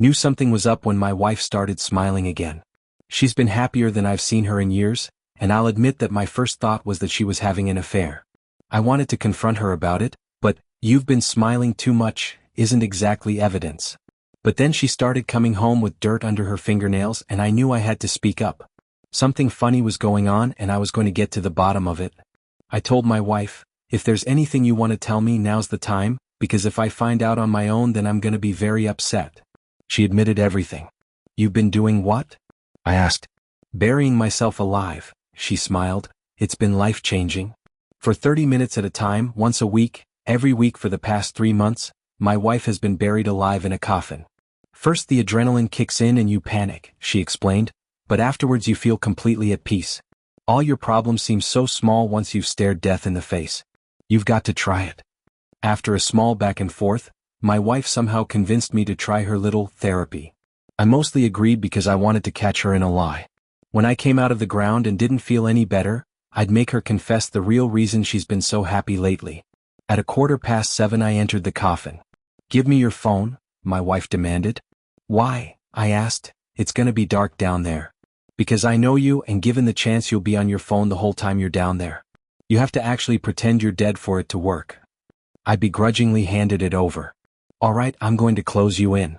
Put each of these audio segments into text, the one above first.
Knew something was up when my wife started smiling again. She's been happier than I've seen her in years, and I'll admit that my first thought was that she was having an affair. I wanted to confront her about it, but, "You've been smiling too much," isn't exactly evidence. But then she started coming home with dirt under her fingernails and I knew I had to speak up. Something funny was going on and I was going to get to the bottom of it. I told my wife, "If there's anything you want to tell me, now's the time, because if I find out on my own then I'm going to be very upset." She admitted everything. "You've been doing what?" I asked. "Burying myself alive," she smiled. "It's been life-changing. For 30 minutes at a time, once a week, every week for the past 3 months, my wife has been buried alive in a coffin. First the adrenaline kicks in and you panic," she explained, "but afterwards you feel completely at peace. All your problems seem so small once you've stared death in the face. You've got to try it." After a small back and forth, my wife somehow convinced me to try her little therapy. I mostly agreed because I wanted to catch her in a lie. When I came out of the ground and didn't feel any better, I'd make her confess the real reason she's been so happy lately. At 7:15 I entered the coffin. "Give me your phone," my wife demanded. "Why?" I asked. "It's gonna be dark down there." "Because I know you and given the chance you'll be on your phone the whole time you're down there. You have to actually pretend you're dead for it to work." I begrudgingly handed it over. "Alright, I'm going to close you in."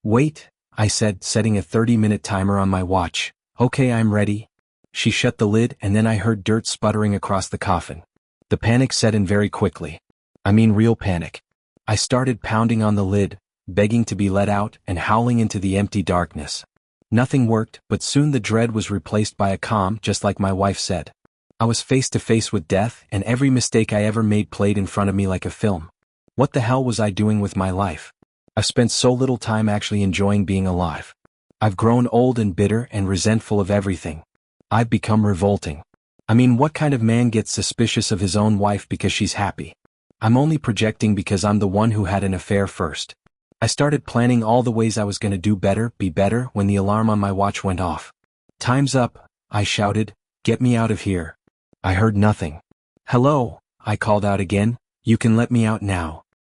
"Wait," I said, setting a 30-minute timer on my watch. "Okay, I'm ready." She shut the lid and then I heard dirt sputtering across the coffin. The panic set in very quickly. I mean real panic. I started pounding on the lid, begging to be let out and howling into the empty darkness. Nothing worked, but soon the dread was replaced by a calm, just like my wife said. I was face to face with death and every mistake I ever made played in front of me like a film. What the hell was I doing with my life? I've spent so little time actually enjoying being alive. I've grown old and bitter and resentful of everything. I've become revolting. I mean, what kind of man gets suspicious of his own wife because she's happy? I'm only projecting because I'm the one who had an affair first. I started planning all the ways I was going to do better, be better, when the alarm on my watch went off. "Time's up," I shouted. "Get me out of here." I heard nothing. "Hello," I called out again. "You can let me out now."